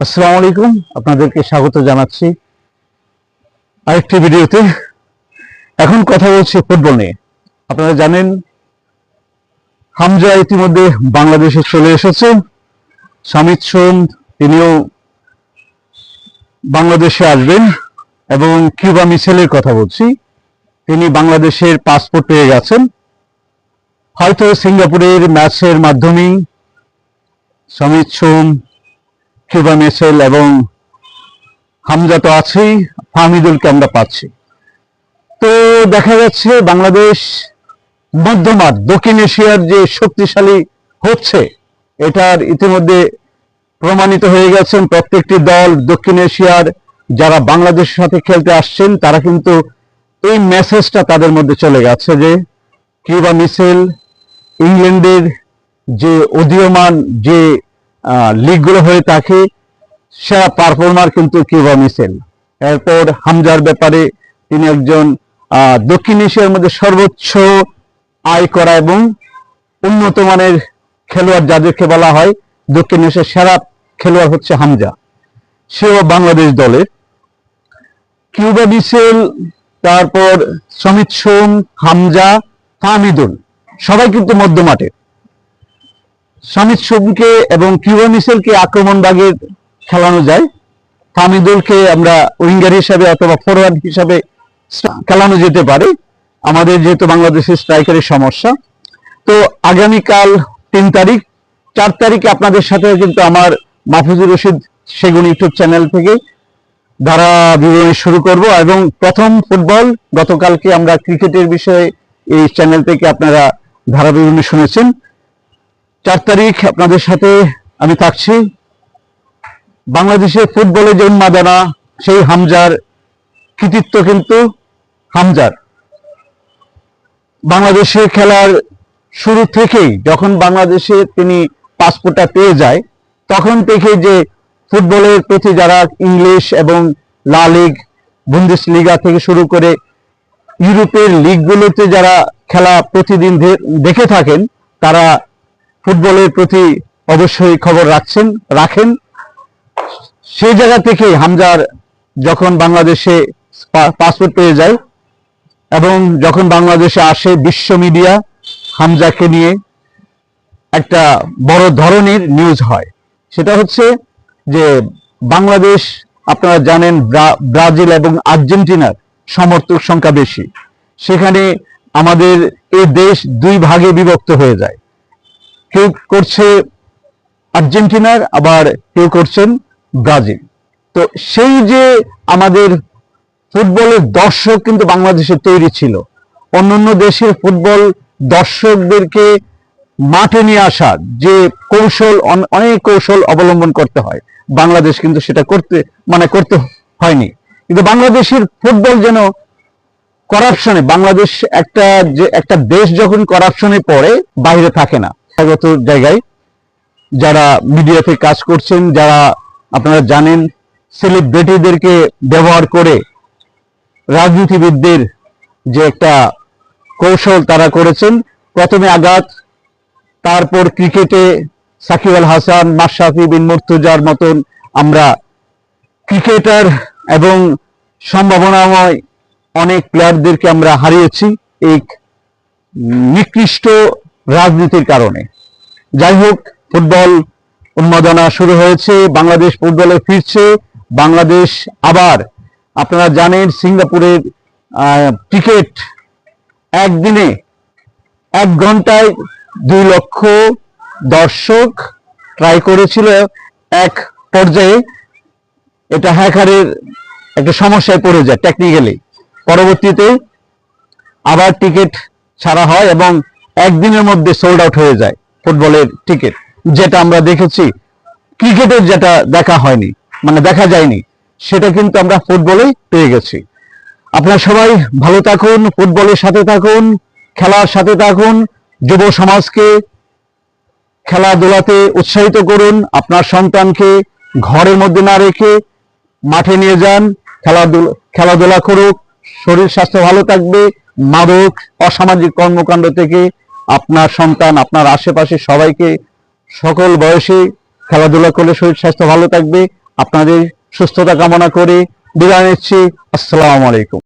আসসালামু আলাইকুম, আপনাদেরকে স্বাগত জানাচ্ছি আরেকটি ভিডিওতে। এখন কথা বলছি ফুটবল নিয়ে। আপনারা জানেন হামজা ইতিমধ্যে বাংলাদেশে চলে এসেছে। শামিদ সোম তিনিও বাংলাদেশে আসবেন এবং কিউবা মিশেলের কথা বলছি, তিনি বাংলাদেশের পাসপোর্ট পেয়ে গেছেন। হয়তো সিঙ্গাপুরের ম্যাচের মাধ্যমেই শামিদ সোম, কিউবা মিশেল এবং হামজা তো আছেই, ফাহমিদুলকে আমরা পাচ্ছি। তো দেখা যাচ্ছে বাংলাদেশ মধ্যমাঠ দক্ষিণ এশিয়ার যে শক্তিশালী হচ্ছে, এটার ইতিমধ্যে প্রমাণিত হয়ে গেছেন প্রত্যেকটি দল। দক্ষিণ এশিয়ার যারা বাংলাদেশের সাথে খেলতে আসছেন তারা কিন্তু এই মেসেজটা তাদের মধ্যে চলে গেছে যে কিউবা মিশেল, ইংল্যান্ডের যে উদীয়মান যে লিগগুলো হয়ে থাকে সেরা পারফর্মার কিন্তু কিউবা মিশেল। এরপর হামজার ব্যাপারে তিনি একজন দক্ষিণ এশিয়ার মধ্যে সর্বোচ্চ আয় করা এবং উন্নত মানের খেলোয়াড় যাদেরকে বলা হয় দক্ষিণ এশিয়ার সেরা খেলোয়াড় হচ্ছে হামজা, সেও বাংলাদেশ দলের। কিউবা মিশেল, তারপর শামিদ সোম, হামজা, ফাহমিদুল সবাই কিন্তু মধ্যমাঠে। শামিদ সোমকে এবং কিউবা মিশেলকে আক্রমণ ভাগে খেলানো যায়, ফাহমিদুলকে আমরা উইঙ্গার হিসাবে অথবা ফরওয়ার্ড হিসাবে খেলানো যেতে পারে, আমাদের যেহেতু বাংলাদেশের স্ট্রাইকারের সমস্যা। তো আগামীকাল 3 তারিখ, 4 তারিখে আপনাদের সাথে কিন্তু আমার মাহফুজুর রশিদ সেগুন ইউটিউব চ্যানেল থেকে ধারা বিবরণী শুরু করব। এবং প্রথম ফুটবল, গতকালকে আমরা ক্রিকেটের বিষয়ে এই চ্যানেল থেকে আপনারা ধারা বিবরণী শুনেছেন। 4 তারিখ আপনাদের সাথে আমি থাকছি। বাংলাদেশের ফুটবলে যে উন্মাদনা, সেই হামজার কৃতিত্ব কিন্তু হামজার। বাংলাদেশে খেলার শুরু থেকেই যখন বাংলাদেশে তিনি পাসপোর্টটা পেয়ে যায়, তখন থেকেই যে ফুটবলের প্রতি যারা ইংলিশ এবং লা লিগ, বুন্দেসলিগা থেকে শুরু করে ইউরোপের লিগগুলোতে যারা খেলা প্রতিদিন দেখে থাকেন, তারা ফুটবলের প্রতি অবশ্যই খবর রাখেন। সেই জায়গা থেকে হামজার যখন বাংলাদেশে পাসপোর্ট পেয়ে যায় এবং যখন বাংলাদেশে আসে, বিশ্ব মিডিয়া হামজাকে নিয়ে একটা বড় ধরনের নিউজ হয়। সেটা হচ্ছে যে বাংলাদেশ, আপনারা জানেন ব্রাজিল এবং আর্জেন্টিনার সমর্থক সংখ্যা বেশি, সেখানে আমাদের এই দেশ 2 ভাগে বিভক্ত হয়ে যায়। কেউ করছে আর্জেন্টিনার, আবার কেউ করছেন ব্রাজিল। তো সেই যে আমাদের ফুটবলের দর্শক কিন্তু বাংলাদেশে তৈরি ছিল, অন্যান্য দেশের ফুটবল দর্শকদেরকে মাঠে নিয়ে আসার যে কৌশল, অনেক কৌশল অবলম্বন করতে হয়, বাংলাদেশ কিন্তু সেটা করতে হয়নি। কিন্তু বাংলাদেশের ফুটবল যেন করাপশনে, বাংলাদেশ একটা দেশ যখন করাপশনে পড়ে বাইরে থাকে না। গত জায়গায় যারা মিডিয়াতে কাজ করছেন, যারা আপনারা জানেন সেলিব্রিটিদেরকে ব্যবহার করে রাজনীতিবিদদের যে একটা কৌশল তারা করেছেন, প্রথমে আঘাত, তারপর ক্রিকেটে সাকিব আল হাসান, মাশরাফি বিন মুর্তজার মতন আমরা ক্রিকেটার এবং সম্ভাবনাময় অনেক প্লেয়ারদেরকে আমরা হারিয়েছি এই নিকৃষ্ট রাজনীতির কারণে। যাই হোক, ফুটবল উন্মাদনা শুরু হয়েছে, বাংলাদেশ ফুটবলে ফিরছে। বাংলাদেশ আবার, আপনারা জানেন সিঙ্গাপুরের টিকিট একদিনে 1 ঘন্টায় 2 লক্ষ দর্শক ট্রাই করেছিল। এক পর্যায়ে এটা হ্যাকারের একটা সমস্যায় পড়ে যায় টেকনিক্যালি, পরবর্তীতে আবার টিকিট ছাড়া হয় এবং একদিনের মধ্যে সোল্ড আউট হয়ে যায় ফুটবলের টিকিট, যেটা আমরা দেখেছি। ক্রিকেটের যেটা দেখা হয়নি, দেখা যায়নি, সেটা কিন্তু আমরা ফুটবলে পেয়ে গেছি। আপনারা সবাই ভালো থাকুন, ফুটবলের সাথে থাকুন, খেলার সাথে থাকুন, যুব সমাজকে খেলাধুলাতে উৎসাহিত করুন। আপনার সন্তানকে ঘরের মধ্যে না রেখে মাঠে নিয়ে যান, খেলাধুলা করুক, শরীর স্বাস্থ্য ভালো থাকবে। মাদক, অসামাজিক কর্মকাণ্ড থেকে আপনার সন্তান, আপনার আশেপাশে সবাইকে, সকল বয়সে খেলাধুলা করলে শরীর স্বাস্থ্য ভালো থাকবে। আপনাদের সুস্থতা কামনা করে বিদায় নিচ্ছি। আসসালামু আলাইকুম।